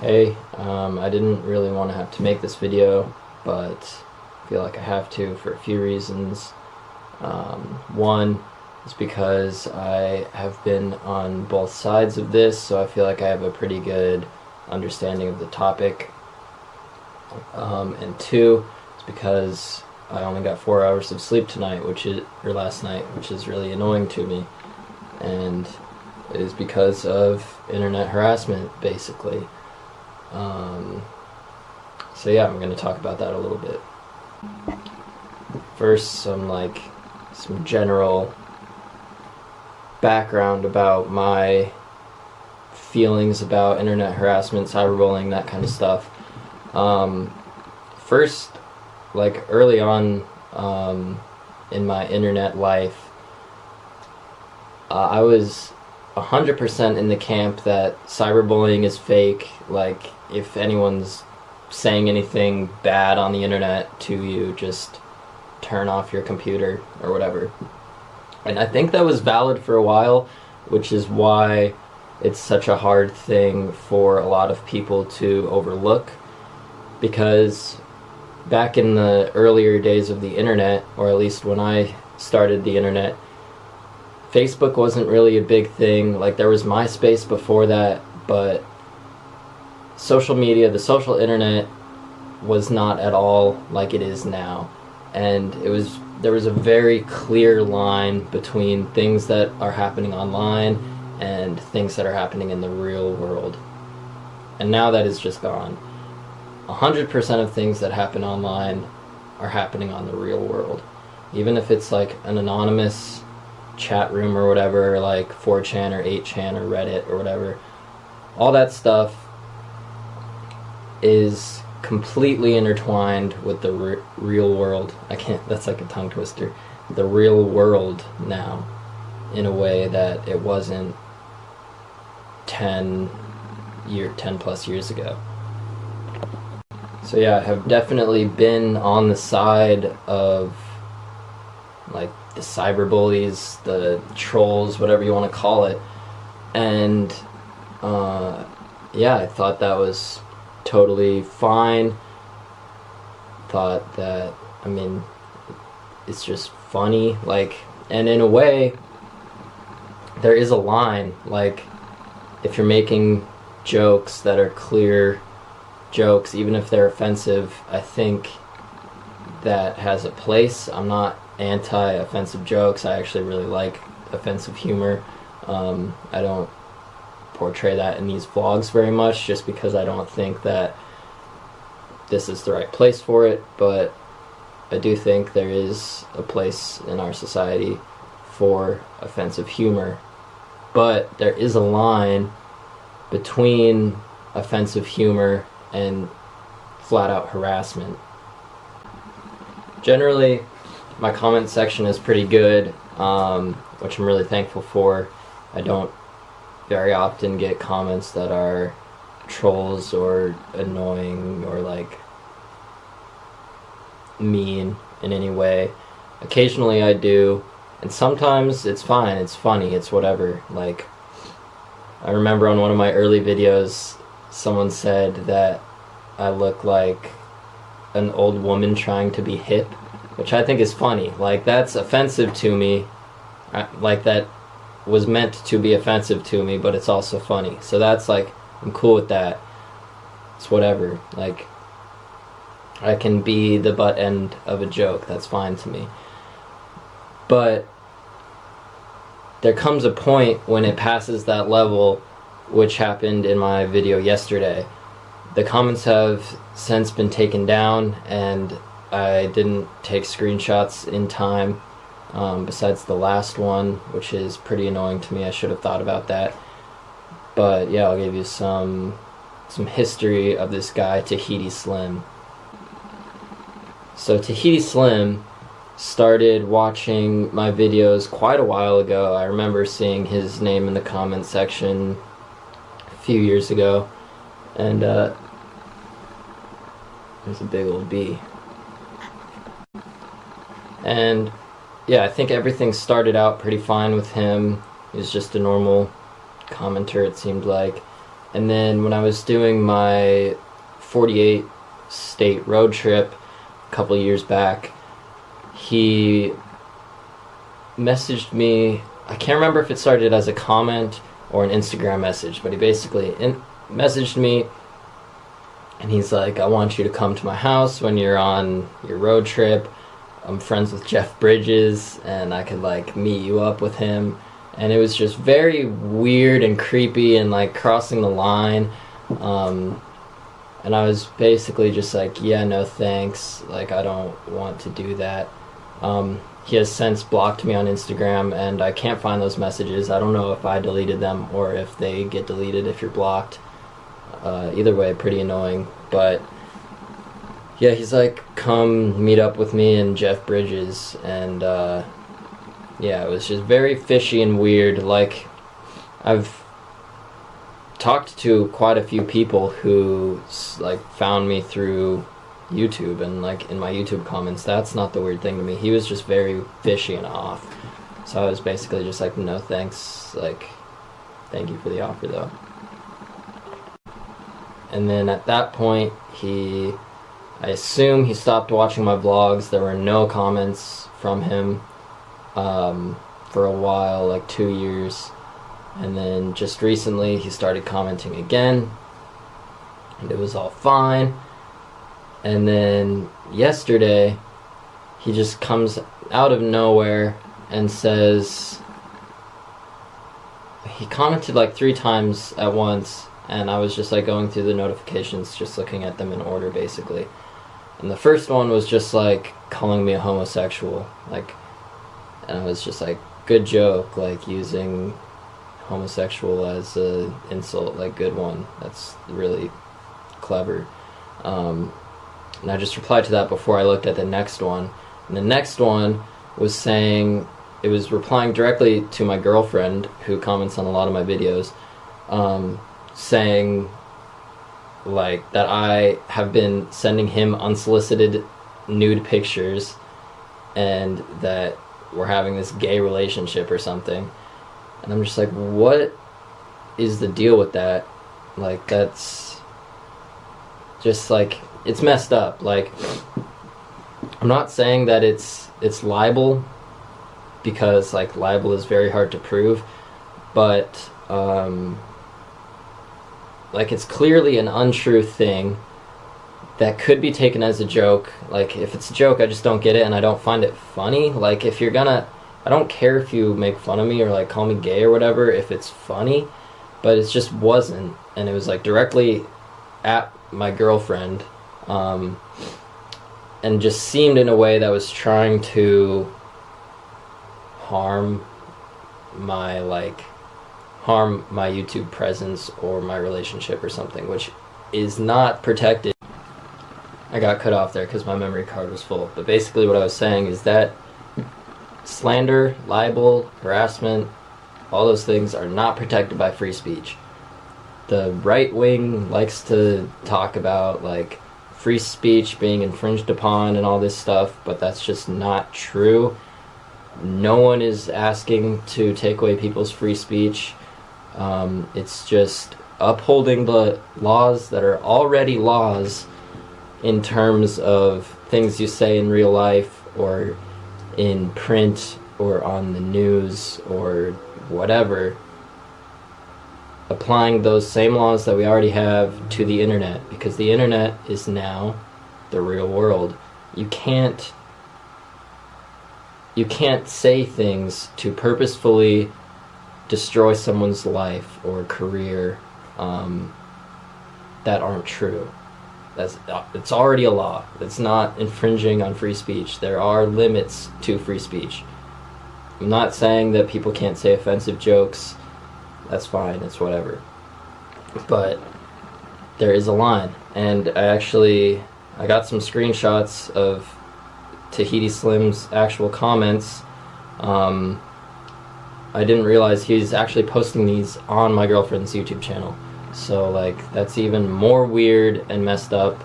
Hey, I didn't really want to have to make this video, but I feel like I have to for a few reasons. One is because I have been on both sides of this, so I feel like I have a pretty good understanding of the topic. And two is because I only got 4 hours of sleep tonight, or last night, which is really annoying to me. And it is because of internet harassment, basically. So yeah, I'm going to talk about that a little bit. First, some general background about my feelings about internet harassment, cyberbullying, that kind of stuff. First, early on in my internet life, I was 100% in the camp that cyberbullying is fake. If anyone's saying anything bad on the internet to you, just turn off your computer or whatever. And I think that was valid for a while, which is why it's such a hard thing for a lot of people to overlook, because back in the earlier days of the internet, or at least when I started the internet, Facebook wasn't really a big thing. There was MySpace before that, but social media, the social internet, was not at all like it is now. And there was a very clear line between things that are happening online and things that are happening in the real world. And now that is just gone. 100% of things that happen online are happening on the real world. Even if it's an anonymous chat room or whatever, like 4chan or 8chan or Reddit or whatever, all that stuff is completely intertwined with the real world. That's like a tongue twister. The real world now, in a way that it wasn't 10 plus years ago. So yeah, I have definitely been on the side of the cyberbullies, the trolls, whatever you want to call it. And yeah, I thought that was totally fine. Thought that, it's just funny. And in a way, there is a line. If you're making jokes that are clear jokes, even if they're offensive, I think that has a place. I'm not anti-offensive jokes. I actually really like offensive humor. I don't portray that in these vlogs very much, just because I don't think that this is the right place for it, but I do think there is a place in our society for offensive humor. But there is a line between offensive humor and flat-out harassment. Generally, my comment section is pretty good, which I'm really thankful for. I don't very often get comments that are trolls or annoying or mean in any way. Occasionally I do, and sometimes it's fine, it's funny, it's whatever. I remember on one of my early videos, someone said that I look like an old woman trying to be hip, which I think is funny. That's offensive to me. That was meant to be offensive to me, but it's also funny. So that's I'm cool with that. It's whatever. I can be the butt end of a joke. That's fine to me. But there comes a point when it passes that level, which happened in my video yesterday. The comments have since been taken down, and I didn't take screenshots in time, besides the last one, which is pretty annoying to me. I should have thought about that. But yeah, I'll give you some history of this guy, Tahiti Slim. So Tahiti Slim started watching my videos quite a while ago. I remember seeing his name in the comment section a few years ago, and there's a big old bee. And yeah, I think everything started out pretty fine with him. He was just a normal commenter, it seemed like. And then when I was doing my 48 state road trip a couple years back, he messaged me. I can't remember if it started as a comment or an Instagram message, but he basically messaged me, and he's like, I want you to come to my house when you're on your road trip. I'm friends with Jeff Bridges, and I could like meet you up with him. And it was just very weird and creepy and like crossing the line. And I was basically just like, yeah, no thanks, like I don't want to do that. He has since blocked me on Instagram, and I can't find those messages. I don't know if I deleted them or if they get deleted if you're blocked. Either way, pretty annoying. But yeah, he's like, come meet up with me and Jeff Bridges, and yeah, it was just very fishy and weird. Like, I've talked to quite a few people who like found me through YouTube, and like in my YouTube comments, that's not the weird thing to me. He was just very fishy and off. So I was basically just like, no thanks, like thank you for the offer though. And then at that point, I assume he stopped watching my vlogs. There were no comments from him for a while, like 2 years. And then just recently he started commenting again, and it was all fine. And then yesterday he just comes out of nowhere and says, he commented like 3 times at once, and I was just like going through the notifications, just looking at them in order basically. And the first one was just like calling me a homosexual, like, and I was just like, good joke, like using homosexual as a insult, like good one, that's really clever. And I just replied to that before I looked at the next one. And the next one was saying, it was replying directly to my girlfriend, who comments on a lot of my videos, saying like that I have been sending him unsolicited nude pictures, and that we're having this gay relationship or something. And I'm just like, what is the deal with that? Like, that's just like, it's messed up. Like, I'm not saying that it's libel, because like libel is very hard to prove, but like, it's clearly an untrue thing that could be taken as a joke. Like, if it's a joke, I just don't get it, and I don't find it funny. Like, if you're gonna, I don't care if you make fun of me or like call me gay or whatever, if it's funny, but it just wasn't. And it was like directly at my girlfriend, and just seemed in a way that was trying to harm my YouTube presence or my relationship or something, which is not protected. I got cut off there because my memory card was full. But basically what I was saying is that slander, libel, harassment, all those things are not protected by free speech. The right wing likes to talk about like free speech being infringed upon and all this stuff, but that's just not true. No one is asking to take away people's free speech. It's just upholding the laws that are already laws in terms of things you say in real life or in print or on the news or whatever, applying those same laws that we already have to the internet, because the internet is now the real world. You can't say things to purposefully destroy someone's life or career that aren't true. It's already a law. It's not infringing on free speech. There are limits to free speech. I'm not saying that people can't say offensive jokes. That's fine, it's whatever. But there is a line. And I got some screenshots of Tahiti Slim's actual comments. I didn't realize he's actually posting these on my girlfriend's YouTube channel. So like, that's even more weird and messed up,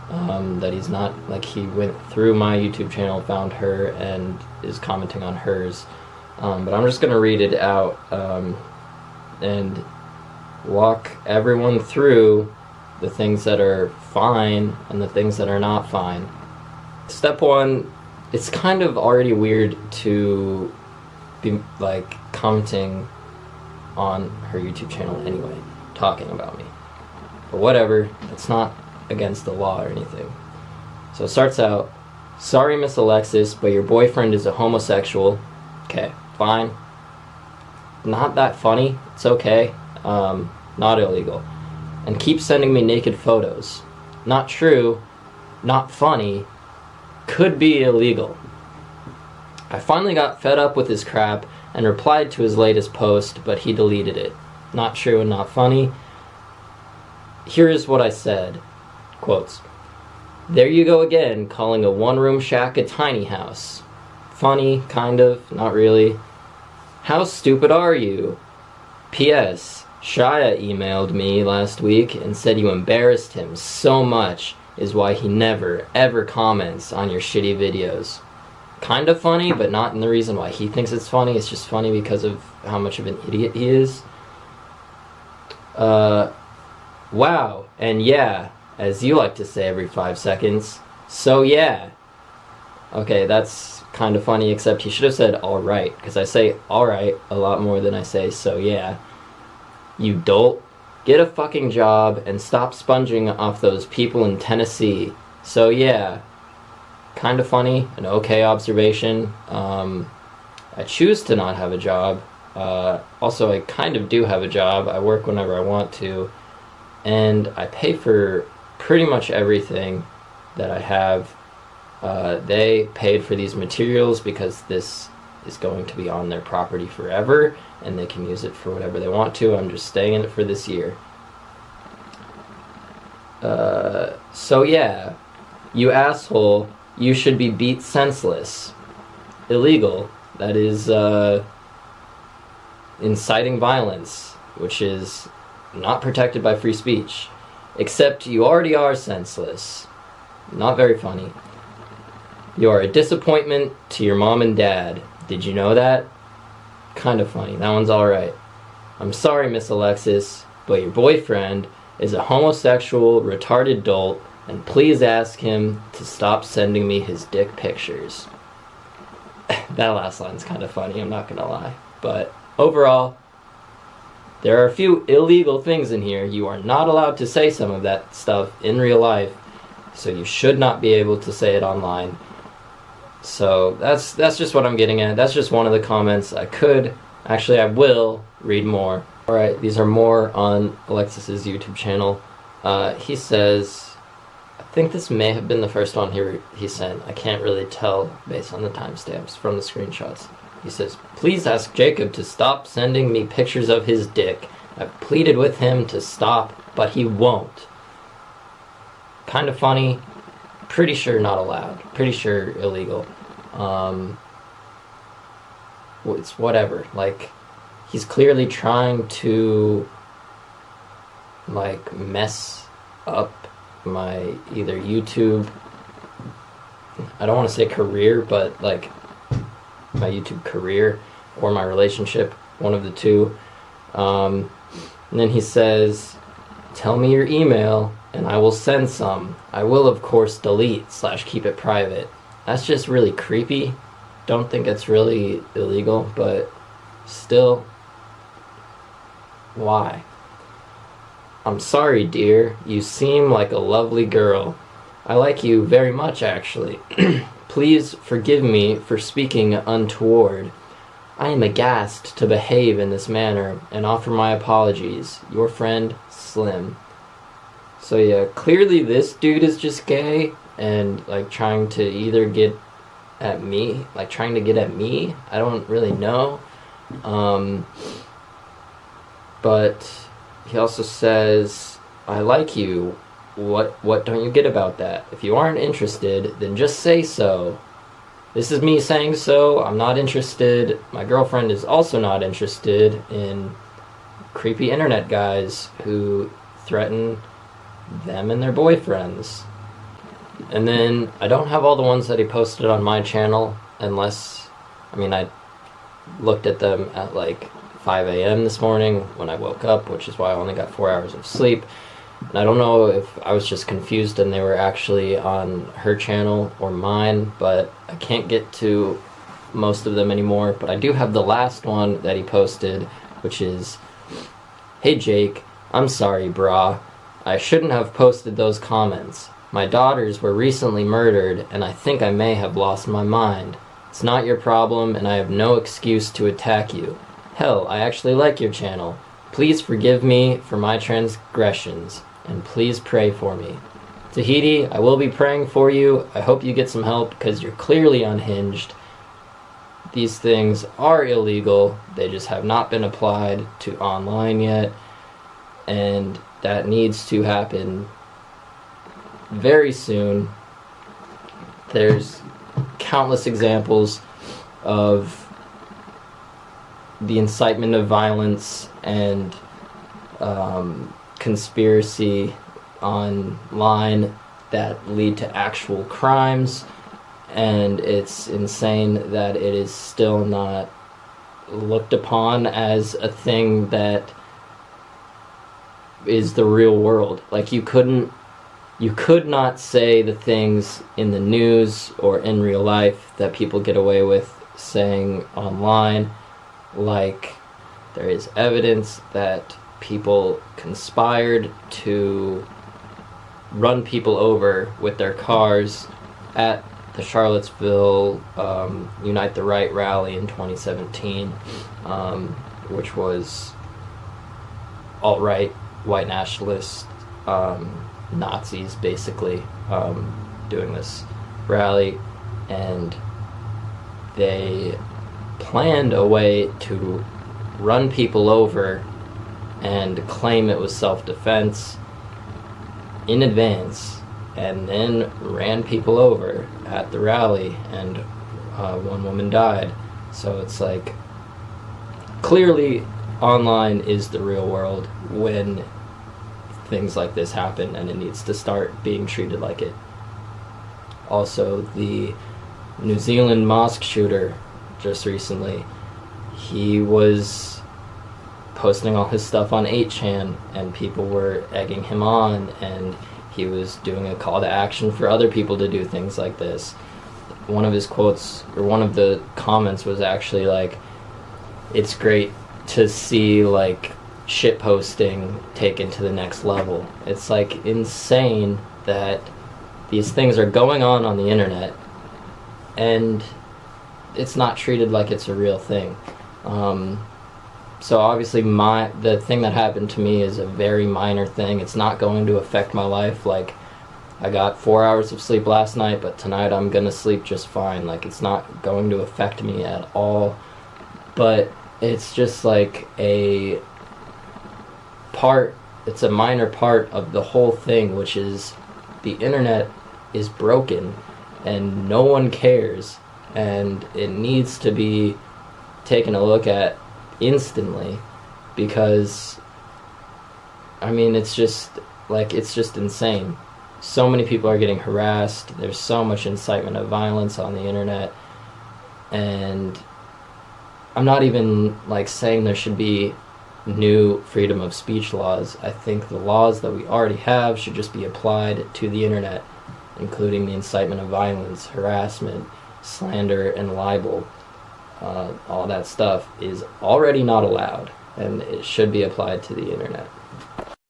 that he's not, like, he went through my YouTube channel, found her, and is commenting on hers. But I'm just gonna read it out, and walk everyone through the things that are fine and the things that are not fine. Step one, it's kind of already weird to be like commenting on her YouTube channel anyway, talking about me. But whatever, it's not against the law or anything. So it starts out, sorry Miss Alexis, but your boyfriend is a homosexual. Okay, fine. Not that funny, it's okay. Not illegal. And keep sending me naked photos. Not true, not funny, could be illegal. I finally got fed up with his crap and replied to his latest post, but he deleted it. Not true and not funny. Here is what I said. Quotes. There you go again, calling a one-room shack a tiny house. Funny, kind of, not really. How stupid are you? P.S. Shia emailed me last week and said you embarrassed him so much is why he never, ever comments on your shitty videos. Kind of funny, but not in the reason why he thinks it's funny. It's just funny because of how much of an idiot he is. Wow, and yeah, as you like to say every 5 seconds, so yeah. Okay, that's kind of funny, except he should have said alright, because I say alright a lot more than I say so yeah. You dolt. Get a fucking job and stop sponging off those people in Tennessee. So yeah. Kind of funny, an okay observation. I choose to not have a job. Also, I kind of do have a job. I work whenever I want to. And I pay for pretty much everything that I have. They paid for these materials because this is going to be on their property forever, and they can use it for whatever they want to. I'm just staying in it for this year. So yeah, you asshole, you should be beat senseless. Illegal. That is, inciting violence, which is not protected by free speech. Except you already are senseless. Not very funny. You are a disappointment to your mom and dad. Did you know that? Kind of funny. That one's alright. I'm sorry, Miss Alexis, but your boyfriend is a homosexual, retarded dolt, and please ask him to stop sending me his dick pictures. That last line's kind of funny, I'm not gonna lie. But overall, there are a few illegal things in here. You are not allowed to say some of that stuff in real life, so you should not be able to say it online. So that's just what I'm getting at. That's just one of the comments. I will read more. Alright, these are more on Alexis's YouTube channel. He says, I think this may have been the first one he sent. I can't really tell based on the timestamps from the screenshots. He says, please ask Jacob to stop sending me pictures of his dick. I've pleaded with him to stop, but he won't. Kind of funny. Pretty sure not allowed. Pretty sure illegal. It's whatever. Like, he's clearly trying to, like, mess up my either YouTube, I don't want to say career, but, like, my YouTube career or my relationship, one of the two. And then he says, tell me your email and I will send some. I will, of course, delete / keep it private. That's just really creepy. Don't think it's really illegal, but still, why? I'm sorry, dear. You seem like a lovely girl. I like you very much, actually. Please forgive me for speaking untoward. I am aghast to behave in this manner and offer my apologies. Your friend, Slim. So yeah, clearly this dude is just gay and like trying to either get at me, I don't really know. But he also says, I like you. What don't you get about that? If you aren't interested, then just say so. This is me saying so. I'm not interested. My girlfriend is also not interested in creepy internet guys who threaten them and their boyfriends. And then I don't have all the ones that he posted on my channel unless, I looked at them at like 5 a.m. this morning when I woke up, which is why I only got 4 hours of sleep. And I don't know if I was just confused and they were actually on her channel or mine, but I can't get to most of them anymore. But I do have the last one that he posted, which is, "Hey Jake, I'm sorry brah. I shouldn't have posted those comments. My daughters were recently murdered and I think I may have lost my mind. It's not your problem and I have no excuse to attack you. Hell, I actually like your channel. Please forgive me for my transgressions. And please pray for me. Tahiti, I will be praying for you. I hope you get some help because you're clearly unhinged. These things are illegal. They just have not been applied to online yet. And that needs to happen very soon. There's countless examples of the incitement of violence and conspiracy online that lead to actual crimes, and it's insane that it is still not looked upon as a thing that is the real world. Like, you could not say the things in the news or in real life that people get away with saying online. Like, there is evidence that people conspired to run people over with their cars at the Charlottesville Unite the Right rally in 2017, which was alt-right, white nationalist, Nazis basically doing this rally, and they planned a way to run people over and claim it was self-defense in advance, and then ran people over at the rally, and one woman died. So it's like, clearly online is the real world when things like this happen, and it needs to start being treated like it. Also, the New Zealand mosque shooter just recently, he was posting all his stuff on 8chan, and people were egging him on, and he was doing a call to action for other people to do things like this. One of his quotes, or one of the comments, was actually like, "It's great to see like shit posting taken to the next level." It's like insane that these things are going on the internet and it's not treated like it's a real thing. So obviously the thing that happened to me is a very minor thing. It's not going to affect my life. Like, I got 4 hours of sleep last night, but tonight I'm gonna sleep just fine. Like, it's not going to affect me at all. But it's just like it's a minor part of the whole thing, which is the internet is broken and no one cares, and it needs to be taken a look at instantly, because I mean, it's just insane. So many people are getting harassed. There's so much incitement of violence on the internet, and I'm not even like saying there should be new freedom of speech laws. I think the laws that we already have should just be applied to the internet, including the incitement of violence, harassment, slander, and libel. All that stuff is already not allowed, and it should be applied to the internet.